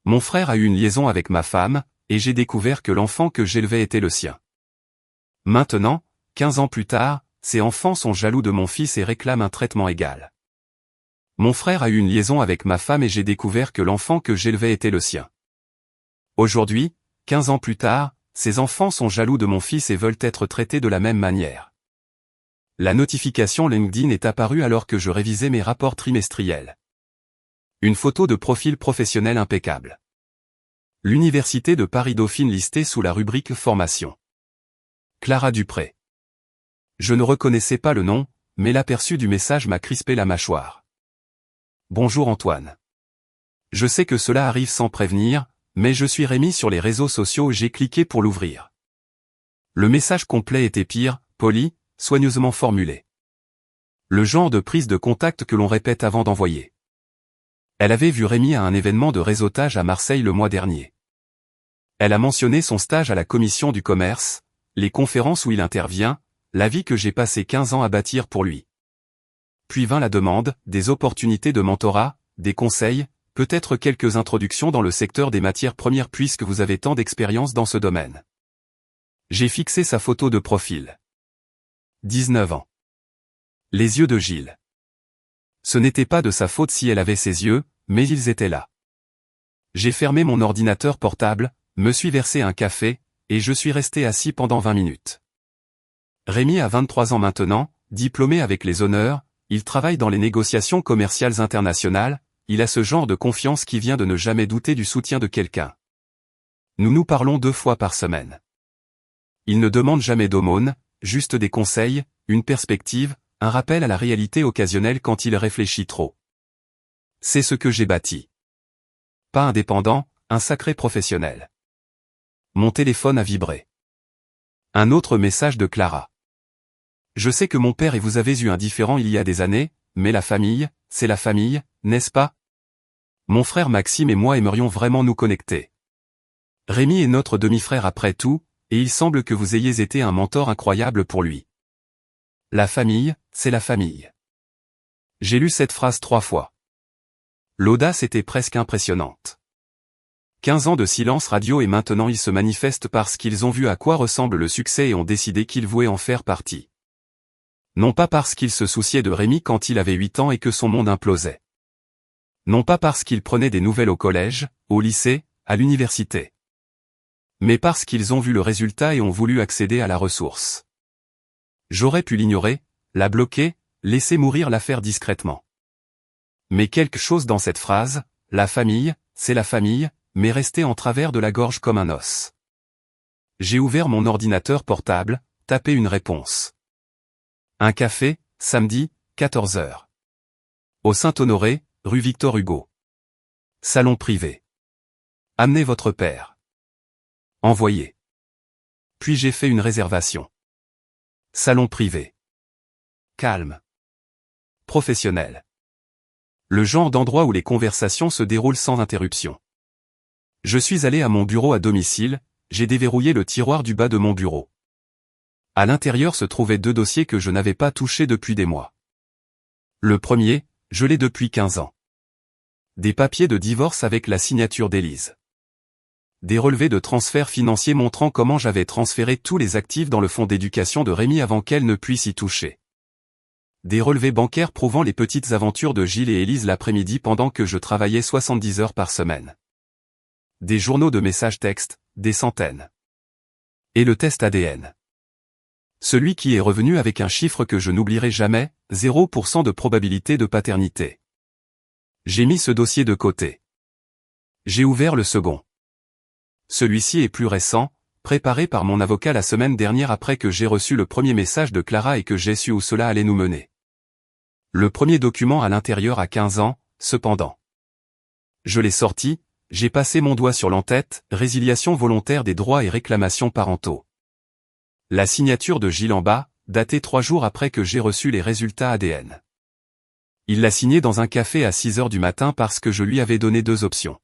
Mon frère a eu une liaison avec ma femme, et j'ai découvert que l'enfant que j'élevais était le sien. Maintenant, 15 ans plus tard, ces enfants sont jaloux de mon fils et réclament un traitement égal. Mon frère a eu une liaison avec ma femme et j'ai découvert que l'enfant que j'élevais était le sien. Aujourd'hui, 15 ans plus tard, ces enfants sont jaloux de mon fils et veulent être traités de la même manière. La notification LinkedIn est apparue alors que je révisais mes rapports trimestriels. Une photo de profil professionnel impeccable. L'Université de Paris-Dauphine listée sous la rubrique Formation. Clara Dupré. Je ne reconnaissais pas le nom, mais l'aperçu du message m'a crispé la mâchoire. Bonjour Antoine. Je sais que cela arrive sans prévenir, mais je suis Rémi sur les réseaux sociaux et j'ai cliqué pour l'ouvrir. Le message complet était pire, poli, soigneusement formulé. Le genre de prise de contact que l'on répète avant d'envoyer. Elle avait vu Rémi à un événement de réseautage à Marseille le mois dernier. Elle a mentionné son stage à la commission du commerce, les conférences où il intervient, la vie que j'ai passé 15 ans à bâtir pour lui. Puis vint la demande, des opportunités de mentorat, des conseils, peut-être quelques introductions dans le secteur des matières premières puisque vous avez tant d'expérience dans ce domaine. J'ai fixé sa photo de profil. 19 ans. Les yeux de Gilles. Ce n'était pas de sa faute si elle avait ses yeux, mais ils étaient là. J'ai fermé mon ordinateur portable, me suis versé un café, et je suis resté assis pendant 20 minutes. Rémi a 23 ans maintenant, diplômé avec les honneurs, il travaille dans les négociations commerciales internationales, il a ce genre de confiance qui vient de ne jamais douter du soutien de quelqu'un. Nous nous parlons 2 fois par semaine. Il ne demande jamais d'aumône, juste des conseils, une perspective, un rappel à la réalité occasionnelle quand il réfléchit trop. C'est ce que j'ai bâti. Pas indépendant, un sacré professionnel. Mon téléphone a vibré. Un autre message de Clara. Je sais que mon père et vous avez eu un différend il y a des années, mais la famille, c'est la famille, n'est-ce pas? Mon frère Maxime et moi aimerions vraiment nous connecter. Rémi est notre demi-frère après tout, et il semble que vous ayez été un mentor incroyable pour lui. La famille, c'est la famille. J'ai lu cette phrase 3 fois. L'audace était presque impressionnante. 15 ans de silence radio et maintenant ils se manifestent parce qu'ils ont vu à quoi ressemble le succès et ont décidé qu'ils voulaient en faire partie. Non pas parce qu'ils se souciaient de Rémi quand il avait 8 ans et que son monde implosait. Non pas parce qu'ils prenaient des nouvelles au collège, au lycée, à l'université. Mais parce qu'ils ont vu le résultat et ont voulu accéder à la ressource. J'aurais pu l'ignorer, la bloquer, laisser mourir l'affaire discrètement. Mais quelque chose dans cette phrase, la famille, c'est la famille, m'est resté en travers de la gorge comme un os. J'ai ouvert mon ordinateur portable, tapé une réponse. Un café, samedi, 14 h. Au Saint-Honoré, rue Victor Hugo. Salon privé. Amenez votre père. Envoyé. Puis j'ai fait une réservation. Salon privé. Calme. Professionnel. Le genre d'endroit où les conversations se déroulent sans interruption. Je suis allé à mon bureau à domicile, j'ai déverrouillé le tiroir du bas de mon bureau. À l'intérieur se trouvaient 2 dossiers que je n'avais pas touchés depuis des mois. Le premier, je l'ai depuis 15 ans. Des papiers de divorce avec la signature d'Élise. Des relevés de transferts financiers montrant comment j'avais transféré tous les actifs dans le fonds d'éducation de Rémi avant qu'elle ne puisse y toucher. Des relevés bancaires prouvant les petites aventures de Gilles et Élise l'après-midi pendant que je travaillais 70 heures par semaine. Des journaux de messages textes, des centaines. Et le test ADN. Celui qui est revenu avec un chiffre que je n'oublierai jamais, 0% de probabilité de paternité. J'ai mis ce dossier de côté. J'ai ouvert le second. Celui-ci est plus récent, préparé par mon avocat la semaine dernière après que j'ai reçu le premier message de Clara et que j'ai su où cela allait nous mener. Le premier document à l'intérieur a 15 ans, cependant. Je l'ai sorti, j'ai passé mon doigt sur l'entête, résiliation volontaire des droits et réclamations parentaux. La signature de Gilles en bas, datée 3 jours après que j'ai reçu les résultats ADN. Il l'a signé dans un café à 6 h du matin parce que je lui avais donné 2 options.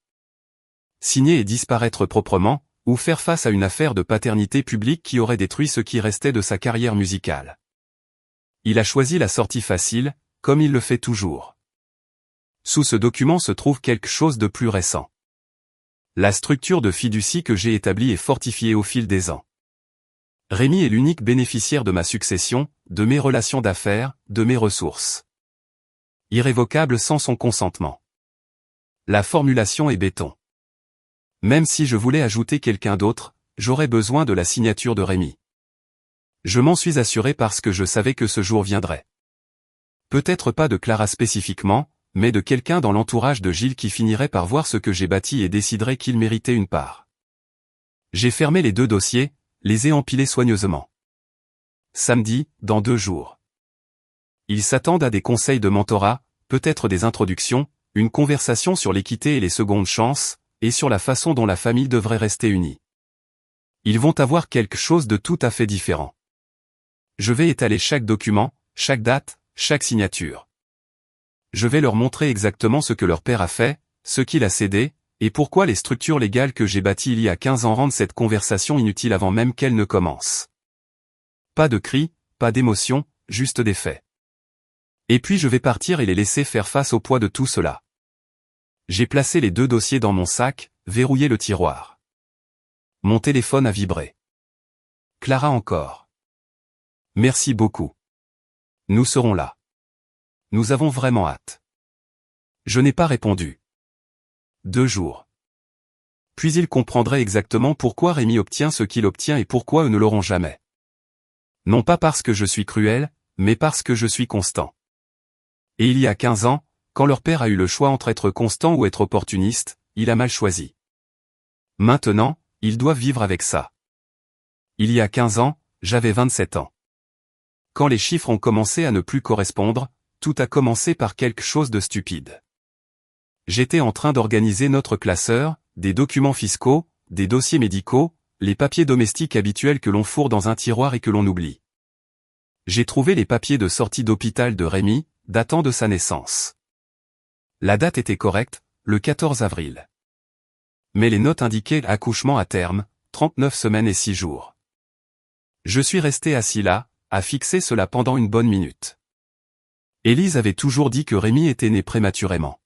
Signer et disparaître proprement, ou faire face à une affaire de paternité publique qui aurait détruit ce qui restait de sa carrière musicale. Il a choisi la sortie facile, comme il le fait toujours. Sous ce document se trouve quelque chose de plus récent. La structure de fiducie que j'ai établie est fortifiée au fil des ans. Rémi est l'unique bénéficiaire de ma succession, de mes relations d'affaires, de mes ressources. Irrévocable sans son consentement. La formulation est béton. Même si je voulais ajouter quelqu'un d'autre, j'aurais besoin de la signature de Rémi. Je m'en suis assuré parce que je savais que ce jour viendrait. Peut-être pas de Clara spécifiquement, mais de quelqu'un dans l'entourage de Gilles qui finirait par voir ce que j'ai bâti et déciderait qu'il méritait une part. J'ai fermé les 2 dossiers, les ai empilés soigneusement. Samedi, dans 2 jours. Ils s'attendent à des conseils de mentorat, peut-être des introductions, une conversation sur l'équité et les secondes chances, et sur la façon dont la famille devrait rester unie. Ils vont avoir quelque chose de tout à fait différent. Je vais étaler chaque document, chaque date, chaque signature. Je vais leur montrer exactement ce que leur père a fait, ce qu'il a cédé, et pourquoi les structures légales que j'ai bâties il y a 15 ans rendent cette conversation inutile avant même qu'elle ne commence. Pas de cris, pas d'émotions, juste des faits. Et puis je vais partir et les laisser faire face au poids de tout cela. J'ai placé les 2 dossiers dans mon sac, verrouillé le tiroir. Mon téléphone a vibré. Clara encore. Merci beaucoup. Nous serons là. Nous avons vraiment hâte. Je n'ai pas répondu. 2 jours. Puis il comprendrait exactement pourquoi Rémi obtient ce qu'il obtient et pourquoi eux ne l'auront jamais. Non pas parce que je suis cruel, mais parce que je suis constant. Et il y a 15 ans, quand leur père a eu le choix entre être constant ou être opportuniste, il a mal choisi. Maintenant, ils doivent vivre avec ça. Il y a 15 ans, j'avais 27 ans. Quand les chiffres ont commencé à ne plus correspondre, tout a commencé par quelque chose de stupide. J'étais en train d'organiser notre classeur, des documents fiscaux, des dossiers médicaux, les papiers domestiques habituels que l'on fourre dans un tiroir et que l'on oublie. J'ai trouvé les papiers de sortie d'hôpital de Rémi, datant de sa naissance. La date était correcte, le 14 avril. Mais les notes indiquaient accouchement à terme, 39 semaines et 6 jours. Je suis resté assis là, à fixer cela pendant une bonne minute. Élise avait toujours dit que Rémi était né prématurément.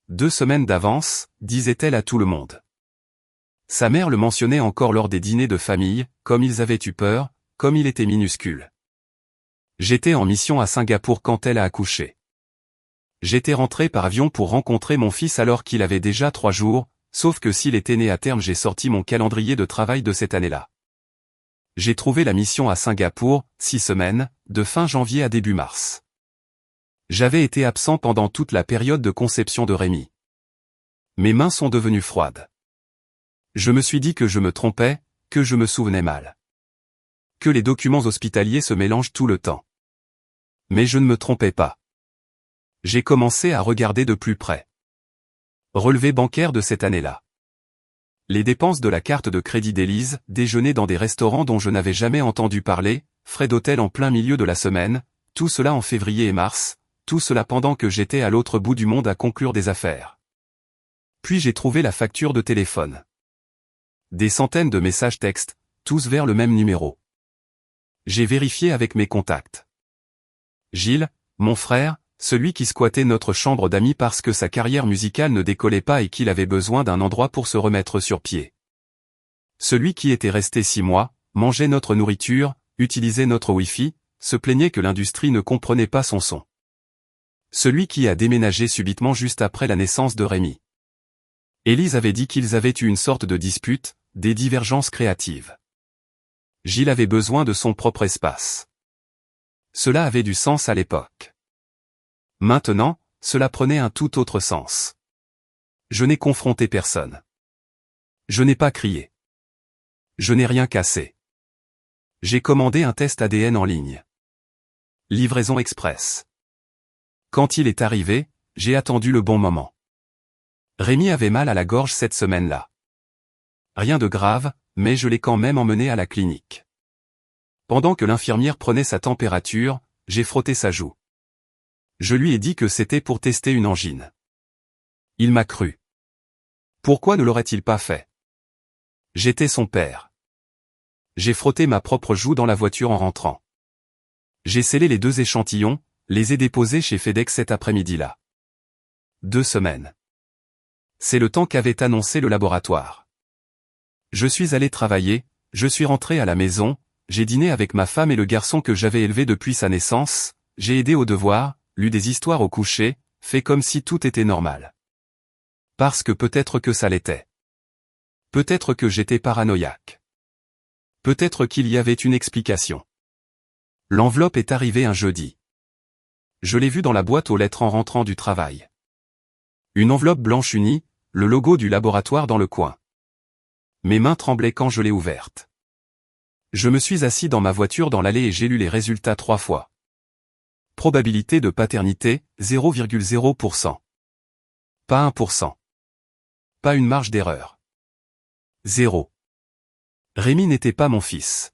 2 semaines d'avance, disait-elle à tout le monde. Sa mère le mentionnait encore lors des dîners de famille, comme ils avaient eu peur, comme il était minuscule. J'étais en mission à Singapour quand elle a accouché. J'étais rentré par avion pour rencontrer mon fils alors qu'il avait déjà 3 jours, sauf que s'il était né à terme j'ai sorti mon calendrier de travail de cette année-là. J'ai trouvé la mission à Singapour, 6 semaines, de fin janvier à début mars. J'avais été absent pendant toute la période de conception de Rémi. Mes mains sont devenues froides. Je me suis dit que je me trompais, que je me souvenais mal. Que les documents hospitaliers se mélangent tout le temps. Mais je ne me trompais pas. J'ai commencé à regarder de plus près. Relevé bancaire de cette année-là. Les dépenses de la carte de crédit d'Élise, déjeuner dans des restaurants dont je n'avais jamais entendu parler, frais d'hôtel en plein milieu de la semaine, tout cela en février et mars, tout cela pendant que j'étais à l'autre bout du monde à conclure des affaires. Puis j'ai trouvé la facture de téléphone. Des centaines de messages textes, tous vers le même numéro. J'ai vérifié avec mes contacts. Gilles, mon frère, celui qui squattait notre chambre d'amis parce que sa carrière musicale ne décollait pas et qu'il avait besoin d'un endroit pour se remettre sur pied. Celui qui était resté 6 mois, mangeait notre nourriture, utilisait notre Wi-Fi, se plaignait que l'industrie ne comprenait pas son son. Celui qui a déménagé subitement juste après la naissance de Rémi. Élise avait dit qu'ils avaient eu une sorte de dispute, des divergences créatives. Gilles avait besoin de son propre espace. Cela avait du sens à l'époque. Maintenant, cela prenait un tout autre sens. Je n'ai confronté personne. Je n'ai pas crié. Je n'ai rien cassé. J'ai commandé un test ADN en ligne. Livraison express. Quand il est arrivé, j'ai attendu le bon moment. Rémi avait mal à la gorge cette semaine-là. Rien de grave, mais je l'ai quand même emmené à la clinique. Pendant que l'infirmière prenait sa température, j'ai frotté sa joue. Je lui ai dit que c'était pour tester une angine. Il m'a cru. Pourquoi ne l'aurait-il pas fait? J'étais son père. J'ai frotté ma propre joue dans la voiture en rentrant. J'ai scellé les 2 échantillons, les ai déposés chez FedEx cet après-midi-là. 2 semaines. C'est le temps qu'avait annoncé le laboratoire. Je suis allé travailler, je suis rentré à la maison, j'ai dîné avec ma femme et le garçon que j'avais élevé depuis sa naissance, j'ai aidé aux devoirs, lu des histoires au coucher, fait comme si tout était normal. Parce que peut-être que ça l'était. Peut-être que j'étais paranoïaque. Peut-être qu'il y avait une explication. L'enveloppe est arrivée un jeudi. Je l'ai vue dans la boîte aux lettres en rentrant du travail. Une enveloppe blanche unie, le logo du laboratoire dans le coin. Mes mains tremblaient quand je l'ai ouverte. Je me suis assis dans ma voiture dans l'allée et j'ai lu les résultats 3 fois. Probabilité de paternité, 0,0%. Pas 1%. Pas une marge d'erreur. 0. Rémi n'était pas mon fils.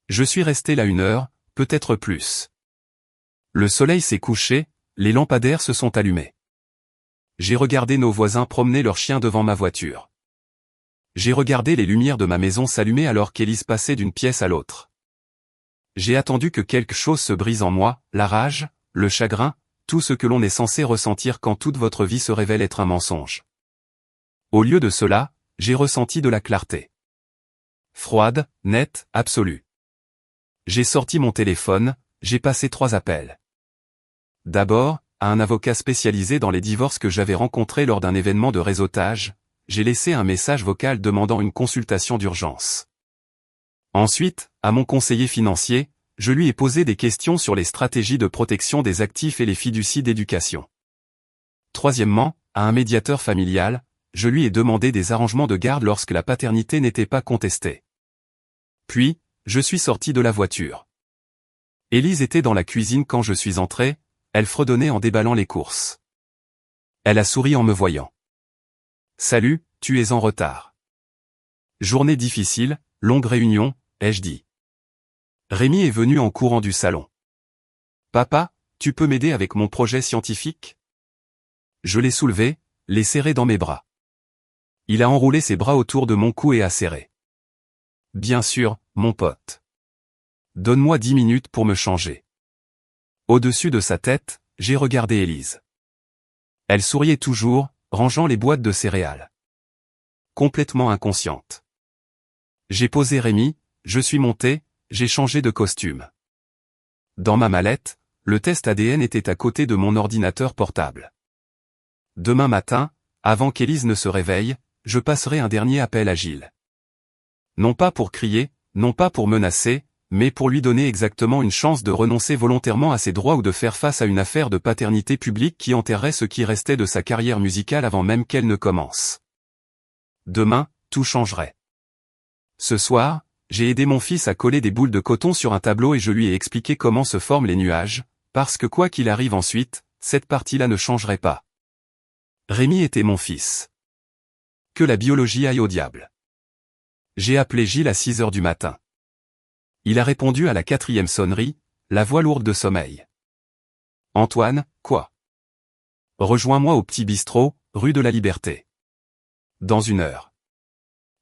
Je suis resté là 1 heure, peut-être plus. Le soleil s'est couché, les lampadaires se sont allumés. J'ai regardé nos voisins promener leurs chiens devant ma voiture. J'ai regardé les lumières de ma maison s'allumer alors qu'Élise passait d'une pièce à l'autre. J'ai attendu que quelque chose se brise en moi, la rage, le chagrin, tout ce que l'on est censé ressentir quand toute votre vie se révèle être un mensonge. Au lieu de cela, j'ai ressenti de la clarté. Froide, nette, absolue. J'ai sorti mon téléphone, j'ai passé 3 appels. D'abord, à un avocat spécialisé dans les divorces que j'avais rencontré lors d'un événement de réseautage, j'ai laissé un message vocal demandant une consultation d'urgence. Ensuite, à mon conseiller financier, je lui ai posé des questions sur les stratégies de protection des actifs et les fiducies d'éducation. Troisièmement, à un médiateur familial, je lui ai demandé des arrangements de garde lorsque la paternité n'était pas contestée. Puis, je suis sorti de la voiture. Élise était dans la cuisine quand je suis entré, elle fredonnait en déballant les courses. Elle a souri en me voyant. « Salut, tu es en retard. » « Journée difficile, longue réunion, ai-je dit. Rémi est venu en courant du salon. « Papa, tu peux m'aider avec mon projet scientifique ?» Je l'ai soulevé, l'ai serré dans mes bras. Il a enroulé ses bras autour de mon cou et a serré. « Bien sûr, mon pote. Donne-moi 10 minutes pour me changer. » Au-dessus de sa tête, j'ai regardé Élise. Elle souriait toujours, rangeant les boîtes de céréales. Complètement inconsciente. J'ai posé Rémi, je suis monté, j'ai changé de costume. Dans ma mallette, le test ADN était à côté de mon ordinateur portable. Demain matin, avant qu'Élise ne se réveille, je passerai un dernier appel à Gilles. Non pas pour crier, non pas pour menacer, mais pour lui donner exactement une chance de renoncer volontairement à ses droits ou de faire face à une affaire de paternité publique qui enterrerait ce qui restait de sa carrière musicale avant même qu'elle ne commence. Demain, tout changerait. Ce soir, j'ai aidé mon fils à coller des boules de coton sur un tableau et je lui ai expliqué comment se forment les nuages, parce que quoi qu'il arrive ensuite, cette partie-là ne changerait pas. Rémi était mon fils. Que la biologie aille au diable. J'ai appelé Gilles à 6 heures du matin. Il a répondu à la 4e sonnerie, la voix lourde de sommeil. « Antoine, quoi ? Rejoins-moi au petit bistrot, rue de la Liberté. Dans 1 heure.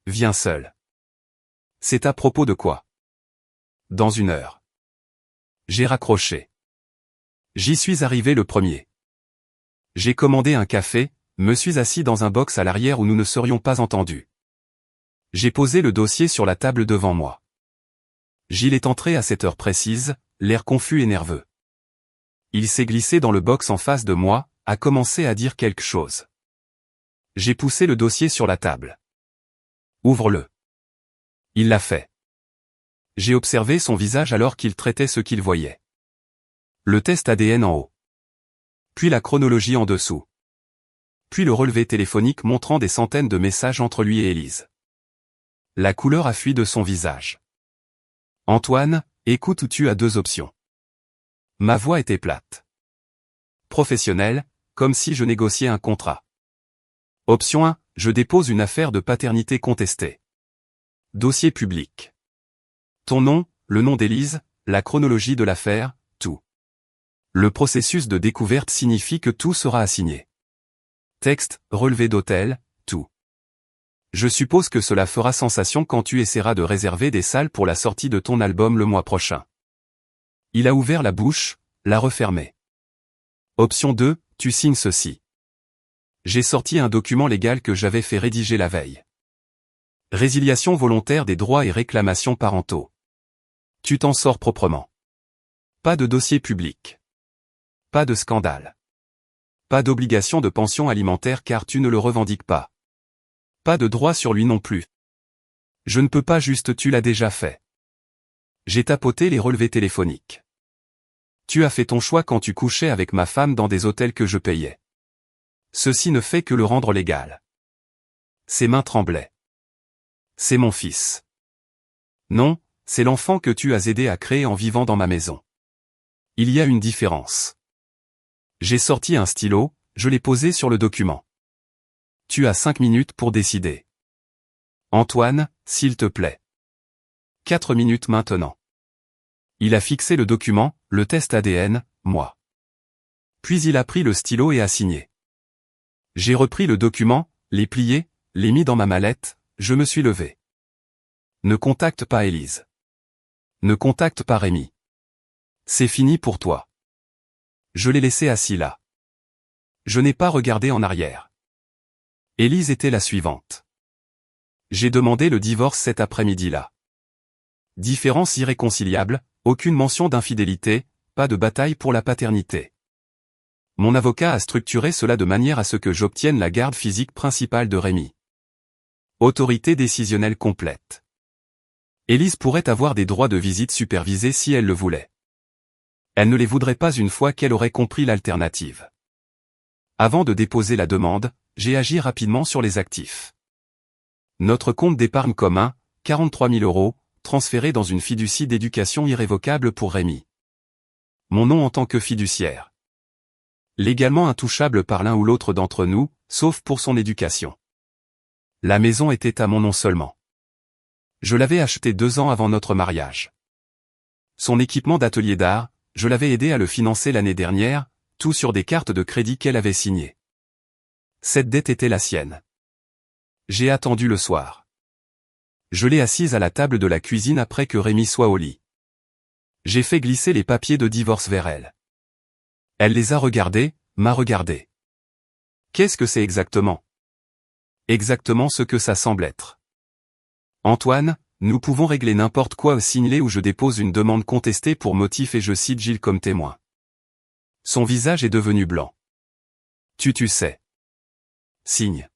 Viens seul. C'est à propos de quoi ? Dans 1 heure. » J'ai raccroché. J'y suis arrivé le premier. J'ai commandé un café, me suis assis dans un box à l'arrière où nous ne serions pas entendus. J'ai posé le dossier sur la table devant moi. Gilles est entré à cette heure précise, l'air confus et nerveux. Il s'est glissé dans le box en face de moi, a commencé à dire quelque chose. J'ai poussé le dossier sur la table. « Ouvre-le. » Il l'a fait. J'ai observé son visage alors qu'il traitait ce qu'il voyait. Le test ADN en haut. Puis la chronologie en dessous. Puis le relevé téléphonique montrant des centaines de messages entre lui et Élise. La couleur a fui de son visage. « Antoine, écoute ou tu as 2 options. » Ma voix était plate. Professionnelle, comme si je négociais un contrat. Option 1, je dépose une affaire de paternité contestée. Dossier public. Ton nom, le nom d'Élise, la chronologie de l'affaire, tout. Le processus de découverte signifie que tout sera assigné. Texte, relevé d'hôtel, tout. Je suppose que cela fera sensation quand tu essaieras de réserver des salles pour la sortie de ton album le mois prochain. Il a ouvert la bouche, l'a refermée. Option 2, tu signes ceci. J'ai sorti un document légal que j'avais fait rédiger la veille. Résiliation volontaire des droits et réclamations parentaux. Tu t'en sors proprement. Pas de dossier public. Pas de scandale. Pas d'obligation de pension alimentaire car tu ne le revendiques pas. Pas de droit sur lui non plus. Je ne peux pas juste tu l'as déjà fait. J'ai tapoté les relevés téléphoniques. Tu as fait ton choix quand tu couchais avec ma femme dans des hôtels que je payais. Ceci ne fait que le rendre légal. Ses mains tremblaient. C'est mon fils. Non, c'est l'enfant que tu as aidé à créer en vivant dans ma maison. Il y a une différence. J'ai sorti un stylo, je l'ai posé sur le document. Tu as 5 minutes pour décider. Antoine, s'il te plaît. 4 minutes maintenant. Il a fixé le document, le test ADN, moi. Puis il a pris le stylo et a signé. J'ai repris le document, l'ai plié, l'ai mis dans ma mallette, je me suis levé. Ne contacte pas Élise. Ne contacte pas Rémi. C'est fini pour toi. Je l'ai laissé assis là. Je n'ai pas regardé en arrière. Élise était la suivante. J'ai demandé le divorce cet après-midi-là. Différence irréconciliable, aucune mention d'infidélité, pas de bataille pour la paternité. Mon avocat a structuré cela de manière à ce que j'obtienne la garde physique principale de Rémi. Autorité décisionnelle complète. Élise pourrait avoir des droits de visite supervisés si elle le voulait. Elle ne les voudrait pas une fois qu'elle aurait compris l'alternative. Avant de déposer la demande, j'ai agi rapidement sur les actifs. Notre compte d'épargne commun, 43 000 €, transféré dans une fiducie d'éducation irrévocable pour Rémi. Mon nom en tant que fiduciaire. Légalement intouchable par l'un ou l'autre d'entre nous, sauf pour son éducation. La maison était à mon nom seulement. Je l'avais achetée 2 ans avant notre mariage. Son équipement d'atelier d'art, je l'avais aidé à le financer l'année dernière, tout sur des cartes de crédit qu'elle avait signées. Cette dette était la sienne. J'ai attendu le soir. Je l'ai assise à la table de la cuisine après que Rémi soit au lit. J'ai fait glisser les papiers de divorce vers elle. Elle les a regardés, m'a regardé. Qu'est-ce que c'est exactement? Exactement ce que ça semble être. Antoine, nous pouvons régler n'importe quoi, signe-les ou je dépose une demande contestée pour motif et je cite Gilles comme témoin. Son visage est devenu blanc. Tu sais. Signe.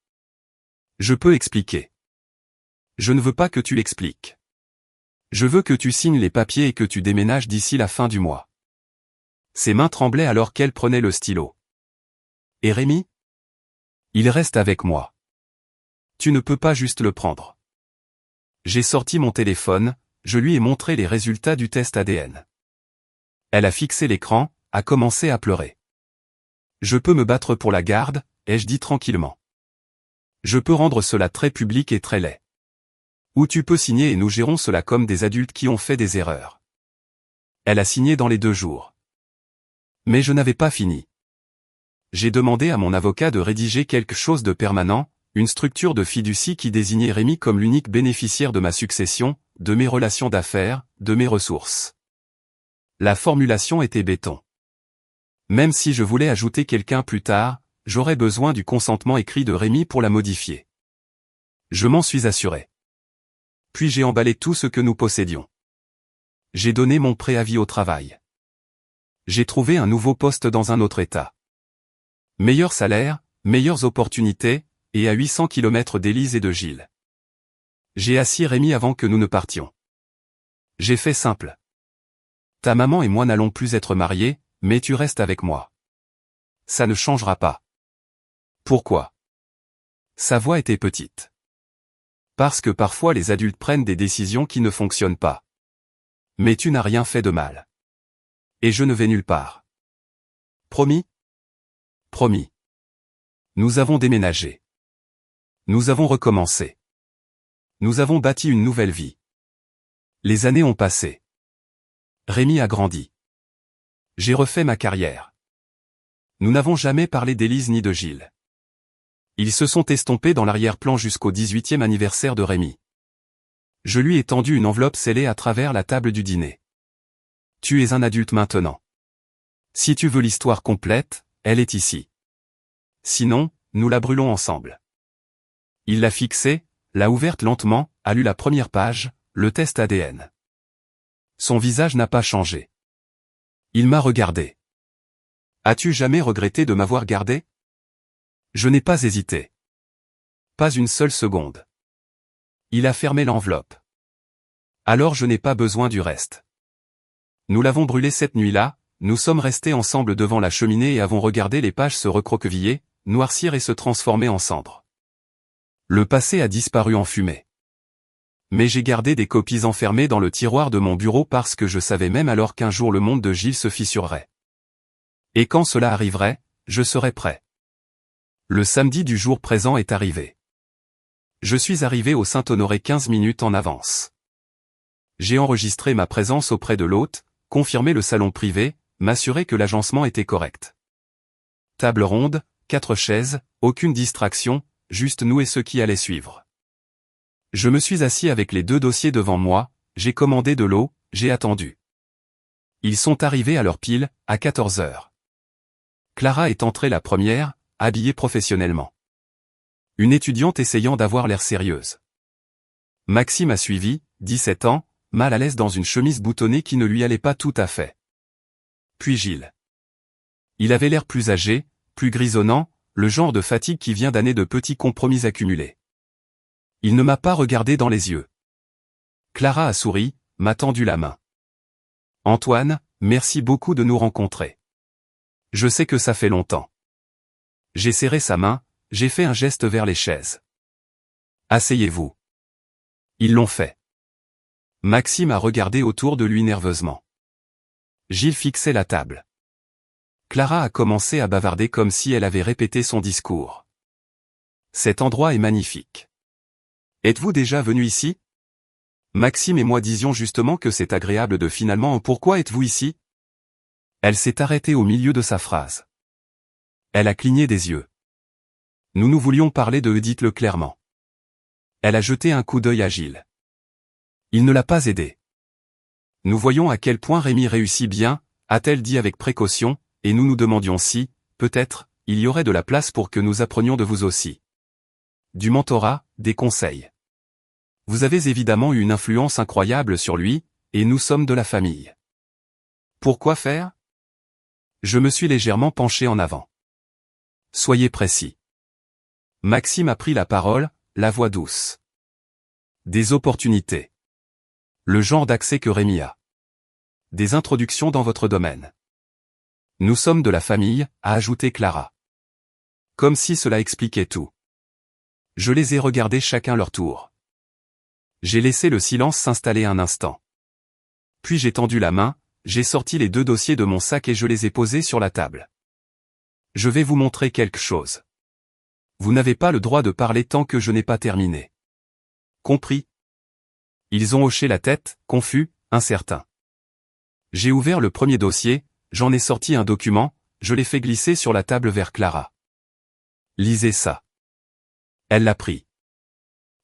Je peux expliquer. Je ne veux pas que tu l'expliques. Je veux que tu signes les papiers et que tu déménages d'ici la fin du mois. Ses mains tremblaient alors qu'elle prenait le stylo. Et Rémi? Il reste avec moi. Tu ne peux pas juste le prendre. J'ai sorti mon téléphone, je lui ai montré les résultats du test ADN. Elle a fixé l'écran, a commencé à pleurer. Je peux me battre pour la garde, ai-je dit tranquillement. Je peux rendre cela très public et très laid. Ou tu peux signer et nous gérons cela comme des adultes qui ont fait des erreurs. Elle a signé dans les 2 jours. Mais je n'avais pas fini. J'ai demandé à mon avocat de rédiger quelque chose de permanent, une structure de fiducie qui désignait Rémi comme l'unique bénéficiaire de ma succession, de mes relations d'affaires, de mes ressources. La formulation était béton. Même si je voulais ajouter quelqu'un plus tard, j'aurais besoin du consentement écrit de Rémi pour la modifier. Je m'en suis assuré. Puis j'ai emballé tout ce que nous possédions. J'ai donné mon préavis au travail. J'ai trouvé un nouveau poste dans un autre état. Meilleur salaire, meilleures opportunités, et à 800 km d'Élise et de Gilles. J'ai assis Rémi avant que nous ne partions. J'ai fait simple. Ta maman et moi n'allons plus être mariés, mais tu restes avec moi. Ça ne changera pas. Pourquoi? Sa voix était petite. Parce que parfois les adultes prennent des décisions qui ne fonctionnent pas. Mais tu n'as rien fait de mal. Et je ne vais nulle part. Promis? Promis. Nous avons déménagé. Nous avons recommencé. Nous avons bâti une nouvelle vie. Les années ont passé. Rémi a grandi. J'ai refait ma carrière. Nous n'avons jamais parlé d'Élise ni de Gilles. Ils se sont estompés dans l'arrière-plan jusqu'au 18e anniversaire de Rémi. Je lui ai tendu une enveloppe scellée à travers la table du dîner. Tu es un adulte maintenant. Si tu veux l'histoire complète, elle est ici. Sinon, nous la brûlons ensemble. Il l'a fixée, l'a ouverte lentement, a lu la première page, le test ADN. Son visage n'a pas changé. Il m'a regardé. As-tu jamais regretté de m'avoir gardé? Je n'ai pas hésité. Pas une seule seconde. Il a fermé l'enveloppe. Alors je n'ai pas besoin du reste. Nous l'avons brûlé cette nuit-là, nous sommes restés ensemble devant la cheminée et avons regardé les pages se recroqueviller, noircir et se transformer en cendres. Le passé a disparu en fumée. Mais j'ai gardé des copies enfermées dans le tiroir de mon bureau parce que je savais même alors qu'un jour le monde de Gilles se fissurerait. Et quand cela arriverait, je serais prêt. Le samedi du jour présent est arrivé. Je suis arrivé au Saint-Honoré 15 minutes en avance. J'ai enregistré ma présence auprès de l'hôte, confirmé le salon privé, m'assurer que l'agencement était correct. Table ronde, 4 chaises, aucune distraction, juste nous et ceux qui allaient suivre. Je me suis assis avec les 2 dossiers devant moi, j'ai commandé de l'eau, j'ai attendu. Ils sont arrivés à leur pile, à 14 heures. Clara est entrée la première, habillée professionnellement. Une étudiante essayant d'avoir l'air sérieuse. Maxime a suivi, 17 ans, mal à l'aise dans une chemise boutonnée qui ne lui allait pas tout à fait. Puis Gilles. Il avait l'air plus âgé, plus grisonnant, le genre de fatigue qui vient d'années de petits compromis accumulés. Il ne m'a pas regardé dans les yeux. Clara a souri, m'a tendu la main. Antoine, merci beaucoup de nous rencontrer. Je sais que ça fait longtemps. J'ai serré sa main, j'ai fait un geste vers les chaises. Asseyez-vous. Ils l'ont fait. Maxime a regardé autour de lui nerveusement. Gilles fixait la table. Clara a commencé à bavarder comme si elle avait répété son discours. Cet endroit est magnifique. Êtes-vous déjà venu ici? Maxime et moi disions justement que c'est agréable de finalement. Pourquoi êtes-vous ici? Elle s'est arrêtée au milieu de sa phrase. Elle a cligné des yeux. Nous voulions parler de dites-le clairement. Elle a jeté un coup d'œil à Gilles. Il ne l'a pas aidé. Nous voyons à quel point Rémi réussit bien, a-t-elle dit avec précaution, et nous nous demandions si, peut-être, il y aurait de la place pour que nous apprenions de vous aussi. Du mentorat, des conseils. Vous avez évidemment eu une influence incroyable sur lui, et nous sommes de la famille. Pourquoi faire? Je me suis légèrement penché en avant. Soyez précis. Maxime a pris la parole, la voix douce. Des opportunités. Le genre d'accès que Rémi a. Des introductions dans votre domaine. Nous sommes de la famille, a ajouté Clara. Comme si cela expliquait tout. Je les ai regardés chacun leur tour. J'ai laissé le silence s'installer un instant. Puis j'ai tendu la main, j'ai sorti les 2 dossiers de mon sac et je les ai posés sur la table. Je vais vous montrer quelque chose. Vous n'avez pas le droit de parler tant que je n'ai pas terminé. Compris? Ils ont hoché la tête, confus, incertains. J'ai ouvert le premier dossier, j'en ai sorti un document, je l'ai fait glisser sur la table vers Clara. Lisez ça. Elle l'a pris.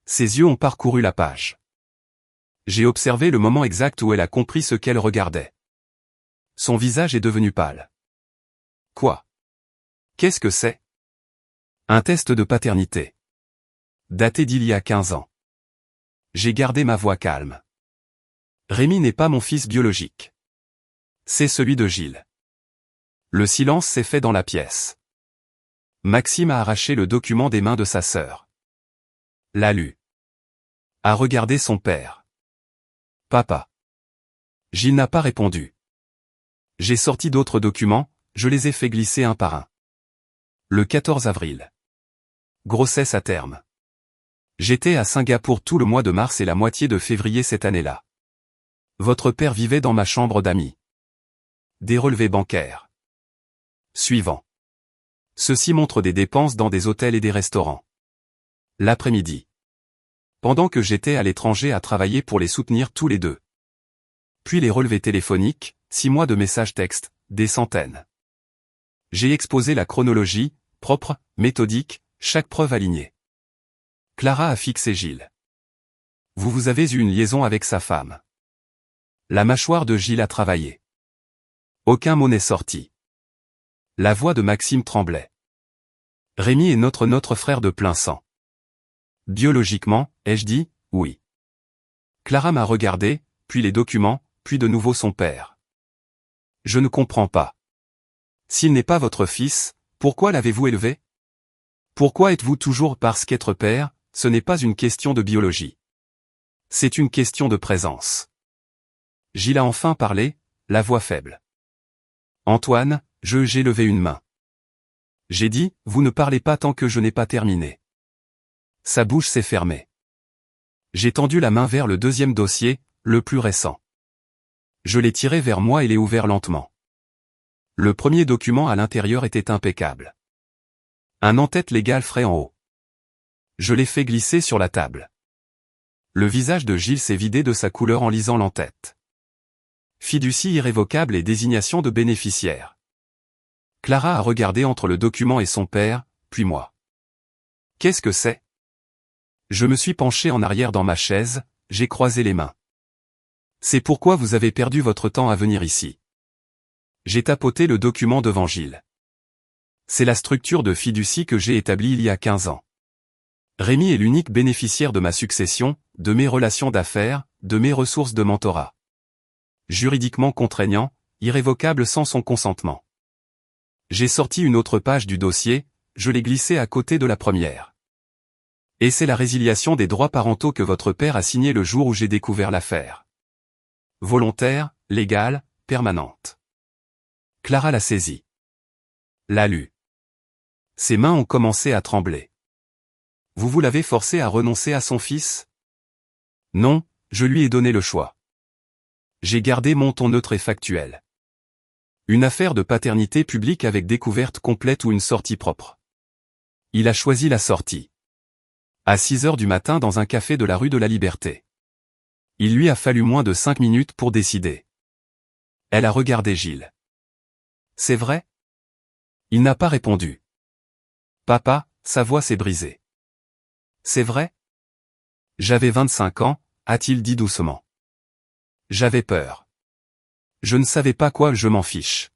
Ses yeux ont parcouru la page. J'ai observé le moment exact où elle a compris ce qu'elle regardait. Son visage est devenu pâle. Quoi? Qu'est-ce que c'est? Un test de paternité. Daté d'il y a 15 ans. J'ai gardé ma voix calme. Rémi n'est pas mon fils biologique. C'est celui de Gilles. Le silence s'est fait dans la pièce. Maxime a arraché le document des mains de sa sœur. L'a lu. A regardé son père. Papa. Gilles n'a pas répondu. J'ai sorti d'autres documents, je les ai fait glisser un par un. Le 14 avril. Grossesse à terme. J'étais à Singapour tout le mois de mars et la moitié de février cette année-là. Votre père vivait dans ma chambre d'amis. Des relevés bancaires. Suivant. Ceci montre des dépenses dans des hôtels et des restaurants. L'après-midi. Pendant que j'étais à l'étranger à travailler pour les soutenir tous les 2. Puis les relevés téléphoniques, 6 mois de messages textes, des centaines. J'ai exposé la chronologie, propre, méthodique, chaque preuve alignée. Clara a fixé Gilles. Vous avez eu une liaison avec sa femme. La mâchoire de Gilles a travaillé. Aucun mot n'est sorti. La voix de Maxime tremblait. Rémi est notre frère de plein sang. Biologiquement, ai-je dit, oui. Clara m'a regardé, puis les documents, puis de nouveau son père. Je ne comprends pas. S'il n'est pas votre fils, pourquoi l'avez-vous élevé? Pourquoi êtes-vous toujours parce qu'être père, ce n'est pas une question de biologie. C'est une question de présence. Gilles a enfin parlé, la voix faible. Antoine, j'ai levé une main. J'ai dit, vous ne parlez pas tant que je n'ai pas terminé. Sa bouche s'est fermée. J'ai tendu la main vers le deuxième dossier, le plus récent. Je l'ai tiré vers moi et l'ai ouvert lentement. Le premier document à l'intérieur était impeccable. Un en-tête légal frais en haut. Je l'ai fait glisser sur la table. Le visage de Gilles s'est vidé de sa couleur en lisant l'en-tête. Fiducie irrévocable et désignation de bénéficiaire. Clara a regardé entre le document et son père, puis moi. Qu'est-ce que c'est? Je me suis penché en arrière dans ma chaise, j'ai croisé les mains. C'est pourquoi vous avez perdu votre temps à venir ici. J'ai tapoté le document devant Gilles. C'est la structure de fiducie que j'ai établie il y a 15 ans. Rémi est l'unique bénéficiaire de ma succession, de mes relations d'affaires, de mes ressources de mentorat. Juridiquement contraignant, irrévocable sans son consentement. J'ai sorti une autre page du dossier, je l'ai glissée à côté de la première. Et c'est la résiliation des droits parentaux que votre père a signé le jour où j'ai découvert l'affaire. Volontaire, légale, permanente. Clara l'a saisie. L'a lu. Ses mains ont commencé à trembler. Vous l'avez forcé à renoncer à son fils? Non, je lui ai donné le choix. J'ai gardé mon ton neutre et factuel. Une affaire de paternité publique avec découverte complète ou une sortie propre. Il a choisi la sortie. À 6 heures du matin dans un café de la rue de la Liberté. Il lui a fallu moins de 5 minutes pour décider. Elle a regardé Gilles. C'est vrai? Il n'a pas répondu. Papa, sa voix s'est brisée. C'est vrai? J'avais 25 ans, a-t-il dit doucement. J'avais peur. Je ne savais pas quoi, je m'en fiche.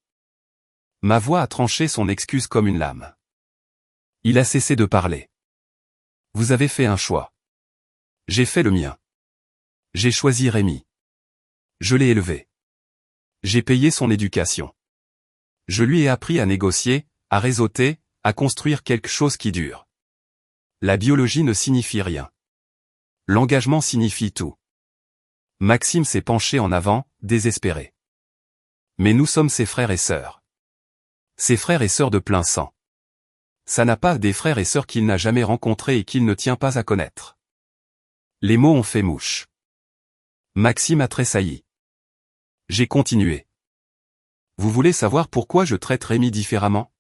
Ma voix a tranché son excuse comme une lame. Il a cessé de parler. Vous avez fait un choix. J'ai fait le mien. J'ai choisi Rémi. Je l'ai élevé. J'ai payé son éducation. Je lui ai appris à négocier, à réseauter, à construire quelque chose qui dure. La biologie ne signifie rien. L'engagement signifie tout. Maxime s'est penché en avant, désespéré. Mais nous sommes ses frères et sœurs. Ses frères et sœurs de plein sang. Ça n'a pas des frères et sœurs qu'il n'a jamais rencontrés et qu'il ne tient pas à connaître. Les mots ont fait mouche. Maxime a tressailli. J'ai continué. Vous voulez savoir pourquoi je traite Rémi différemment?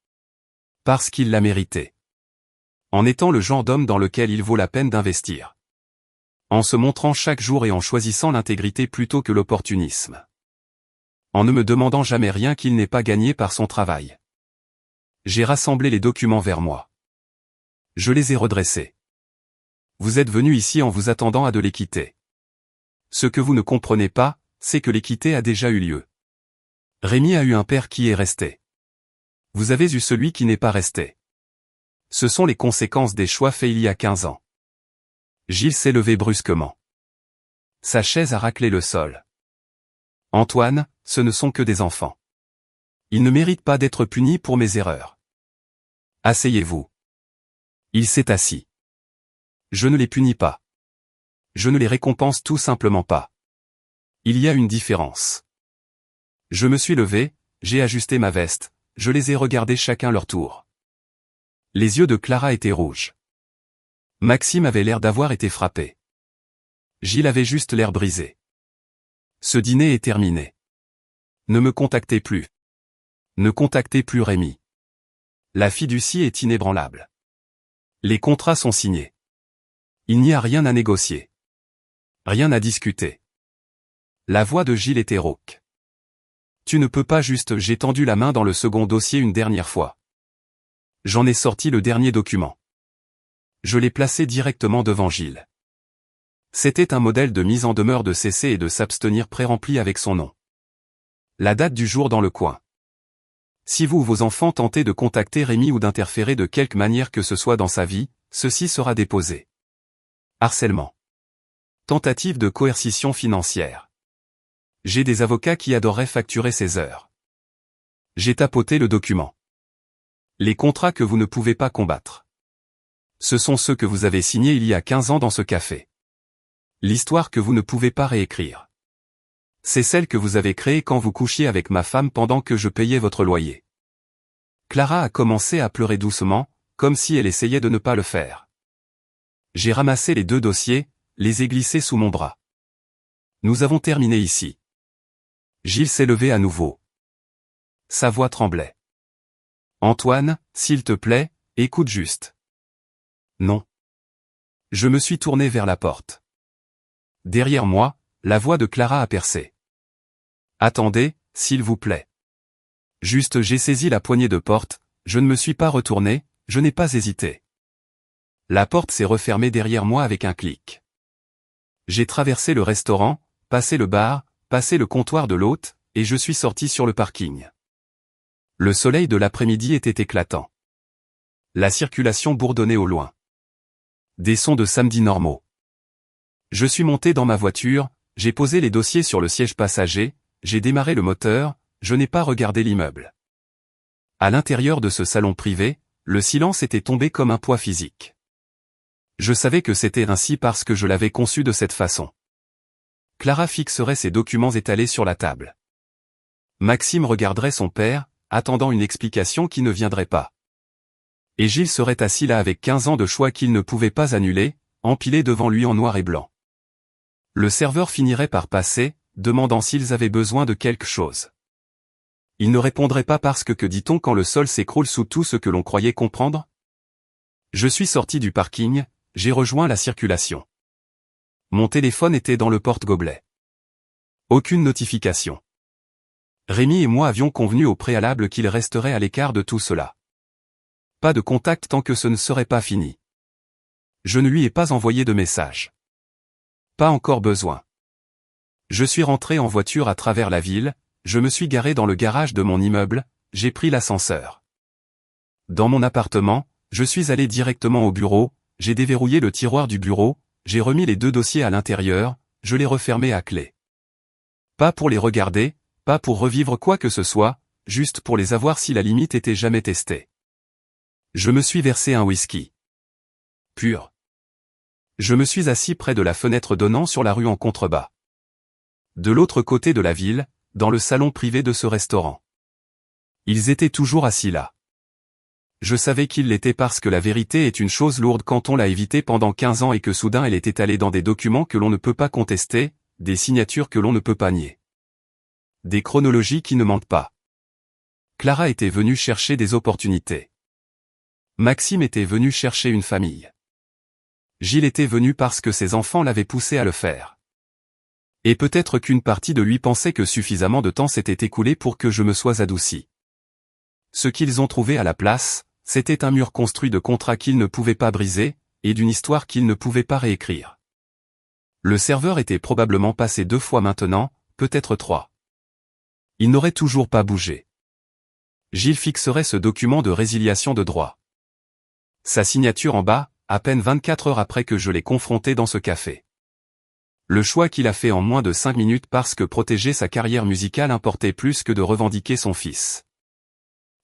Parce qu'il l'a mérité. En étant le genre d'homme dans lequel il vaut la peine d'investir. En se montrant chaque jour et en choisissant l'intégrité plutôt que l'opportunisme. En ne me demandant jamais rien qu'il n'ait pas gagné par son travail. J'ai rassemblé les documents vers moi. Je les ai redressés. Vous êtes venu ici en vous attendant à de l'équité. Ce que vous ne comprenez pas, c'est que l'équité a déjà eu lieu. Rémi a eu un père qui est resté. Vous avez eu celui qui n'est pas resté. Ce sont les conséquences des choix faits il y a 15 ans. Gilles s'est levé brusquement. Sa chaise a raclé le sol. Antoine, ce ne sont que des enfants. Ils ne méritent pas d'être punis pour mes erreurs. Asseyez-vous. Il s'est assis. Je ne les punis pas. Je ne les récompense tout simplement pas. Il y a une différence. Je me suis levé, j'ai ajusté ma veste, je les ai regardés chacun leur tour. Les yeux de Clara étaient rouges. Maxime avait l'air d'avoir été frappé. Gilles avait juste l'air brisé. Ce dîner est terminé. Ne me contactez plus. Ne contactez plus Rémi. La fiducie est inébranlable. Les contrats sont signés. Il n'y a rien à négocier. Rien à discuter. La voix de Gilles était rauque. Tu ne peux pas juste, j'ai tendu la main dans le second dossier une dernière fois. J'en ai sorti le dernier document. Je l'ai placé directement devant Gilles. C'était un modèle de mise en demeure de cesser et de s'abstenir pré-rempli avec son nom. La date du jour dans le coin. Si vous ou vos enfants tentez de contacter Rémi ou d'interférer de quelque manière que ce soit dans sa vie, ceci sera déposé. Harcèlement. Tentative de coercition financière. J'ai des avocats qui adoreraient facturer ces heures. J'ai tapoté le document. Les contrats que vous ne pouvez pas combattre. Ce sont ceux que vous avez signés il y a 15 ans dans ce café. L'histoire que vous ne pouvez pas réécrire. C'est celle que vous avez créée quand vous couchiez avec ma femme pendant que je payais votre loyer. Clara a commencé à pleurer doucement, comme si elle essayait de ne pas le faire. J'ai ramassé les 2 dossiers, les ai glissés sous mon bras. Nous avons terminé ici. Gilles s'est levé à nouveau. Sa voix tremblait. Antoine, s'il te plaît, écoute juste. Non. Je me suis tourné vers la porte. Derrière moi, la voix de Clara a percé. Attendez, s'il vous plaît. Juste j'ai saisi la poignée de porte, je ne me suis pas retourné, je n'ai pas hésité. La porte s'est refermée derrière moi avec un clic. J'ai traversé le restaurant, passé le bar, passé le comptoir de l'hôte, et je suis sorti sur le parking. Le soleil de l'après-midi était éclatant. La circulation bourdonnait au loin. Des sons de samedi normaux. Je suis monté dans ma voiture, j'ai posé les dossiers sur le siège passager, j'ai démarré le moteur, je n'ai pas regardé l'immeuble. À l'intérieur de ce salon privé, le silence était tombé comme un poids physique. Je savais que c'était ainsi parce que je l'avais conçu de cette façon. Clara fixerait ses documents étalés sur la table. Maxime regarderait son père, attendant une explication qui ne viendrait pas. Et Gilles serait assis là avec 15 ans de choix qu'il ne pouvait pas annuler, empilés devant lui en noir et blanc. Le serveur finirait par passer, demandant s'ils avaient besoin de quelque chose. Il ne répondrait pas parce que dit-on quand le sol s'écroule sous tout ce que l'on croyait comprendre? Je suis sorti du parking, j'ai rejoint la circulation. Mon téléphone était dans le porte-gobelet. Aucune notification. Rémi et moi avions convenu au préalable qu'il resterait à l'écart de tout cela. Pas de contact tant que ce ne serait pas fini. Je ne lui ai pas envoyé de message. Pas encore besoin. Je suis rentré en voiture à travers la ville, je me suis garé dans le garage de mon immeuble, j'ai pris l'ascenseur. Dans mon appartement, je suis allé directement au bureau, j'ai déverrouillé le tiroir du bureau, j'ai remis les 2 dossiers à l'intérieur, je les refermai à clé. Pas pour les regarder, pas pour revivre quoi que ce soit, juste pour les avoir si la limite était jamais testée. Je me suis versé un whisky. Pur. Je me suis assis près de la fenêtre donnant sur la rue en contrebas. De l'autre côté de la ville, dans le salon privé de ce restaurant. Ils étaient toujours assis là. Je savais qu'ils l'étaient parce que la vérité est une chose lourde quand on l'a évitée pendant 15 ans et que soudain elle est étalée dans des documents que l'on ne peut pas contester, des signatures que l'on ne peut pas nier. Des chronologies qui ne mentent pas. Clara était venue chercher des opportunités. Maxime était venu chercher une famille. Gilles était venu parce que ses enfants l'avaient poussé à le faire. Et peut-être qu'une partie de lui pensait que suffisamment de temps s'était écoulé pour que je me sois adouci. Ce qu'ils ont trouvé à la place, c'était un mur construit de contrats qu'ils ne pouvaient pas briser, et d'une histoire qu'ils ne pouvaient pas réécrire. Le serveur était probablement passé 2 fois maintenant, peut-être 3. Il n'aurait toujours pas bougé. Gilles fixerait ce document de résiliation de droit. Sa signature en bas, à peine 24 heures après que je l'ai confronté dans ce café. Le choix qu'il a fait en moins de 5 minutes parce que protéger sa carrière musicale importait plus que de revendiquer son fils.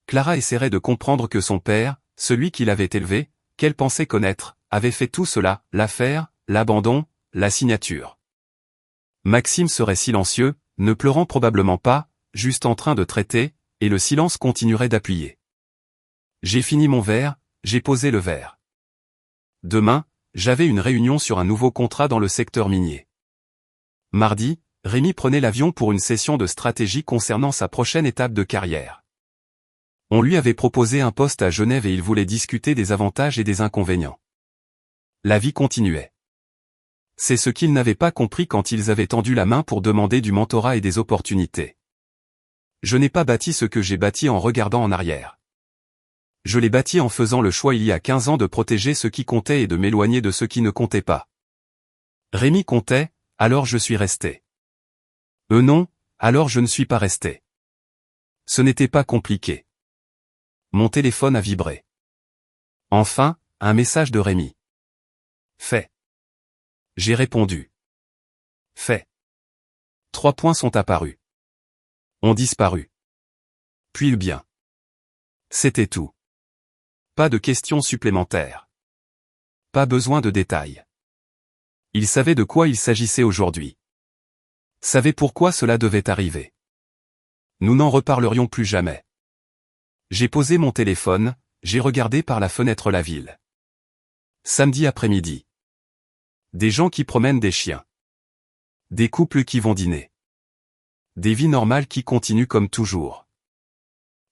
Clara essaierait de comprendre que son père, celui qui l'avait élevé, qu'elle pensait connaître, avait fait tout cela, l'affaire, l'abandon, la signature. Maxime serait silencieux, ne pleurant probablement pas, juste en train de traiter, et le silence continuerait d'appuyer. J'ai fini mon verre, j'ai posé le verre. Demain, j'avais une réunion sur un nouveau contrat dans le secteur minier. Mardi, Rémi prenait l'avion pour une session de stratégie concernant sa prochaine étape de carrière. On lui avait proposé un poste à Genève et il voulait discuter des avantages et des inconvénients. La vie continuait. C'est ce qu'ils n'avaient pas compris quand ils avaient tendu la main pour demander du mentorat et des opportunités. Je n'ai pas bâti ce que j'ai bâti en regardant en arrière. Je l'ai bâti en faisant le choix il y a 15 ans de protéger ce qui comptait et de m'éloigner de ce qui ne comptait pas. Rémi comptait, alors je suis resté. Eux non, alors je ne suis pas resté. Ce n'était pas compliqué. Mon téléphone a vibré. Enfin, un message de Rémi. Fait. J'ai répondu. Fait. 3 points sont apparus. Ont disparu. Puis bien. C'était tout. Pas de questions supplémentaires. Pas besoin de détails. Il savait de quoi il s'agissait aujourd'hui. Savait pourquoi cela devait arriver. Nous n'en reparlerions plus jamais. J'ai posé mon téléphone, j'ai regardé par la fenêtre la ville. Samedi après-midi. Des gens qui promènent des chiens. Des couples qui vont dîner. Des vies normales qui continuent comme toujours.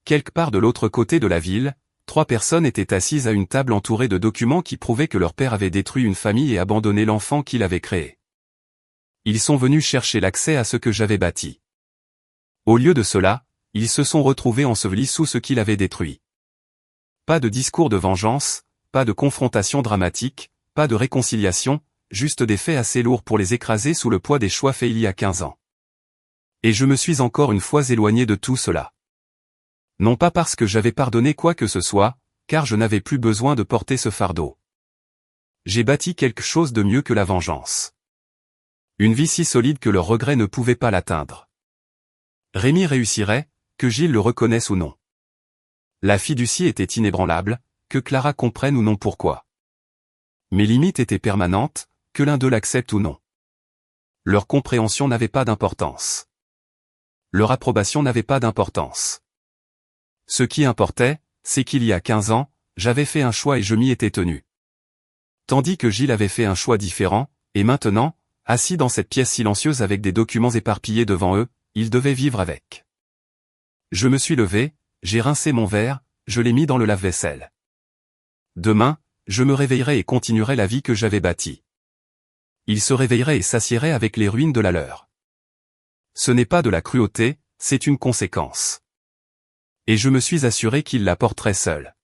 Quelque part de l'autre côté de la ville, 3 personnes étaient assises à une table entourées de documents qui prouvaient que leur père avait détruit une famille et abandonné l'enfant qu'il avait créé. Ils sont venus chercher l'accès à ce que j'avais bâti. Au lieu de cela, ils se sont retrouvés ensevelis sous ce qu'il avait détruit. Pas de discours de vengeance, pas de confrontation dramatique, pas de réconciliation, juste des faits assez lourds pour les écraser sous le poids des choix faits il y a 15 ans. Et je me suis encore une fois éloigné de tout cela. Non pas parce que j'avais pardonné quoi que ce soit, car je n'avais plus besoin de porter ce fardeau. J'ai bâti quelque chose de mieux que la vengeance. Une vie si solide que le regret ne pouvait pas l'atteindre. Rémi réussirait, que Gilles le reconnaisse ou non. La fiducie était inébranlable, que Clara comprenne ou non pourquoi. Mes limites étaient permanentes, que l'un d'eux l'accepte ou non. Leur compréhension n'avait pas d'importance. Leur approbation n'avait pas d'importance. Ce qui importait, c'est qu'il y a 15 ans, j'avais fait un choix et je m'y étais tenu. Tandis que Gilles avait fait un choix différent, et maintenant, assis dans cette pièce silencieuse avec des documents éparpillés devant eux, ils devaient vivre avec. Je me suis levé, j'ai rincé mon verre, je l'ai mis dans le lave-vaisselle. Demain, je me réveillerai et continuerai la vie que j'avais bâtie. Ils se réveilleraient et s'assieraient avec les ruines de la leur. Ce n'est pas de la cruauté, c'est une conséquence. Et je me suis assuré qu'ils la porteraient seuls.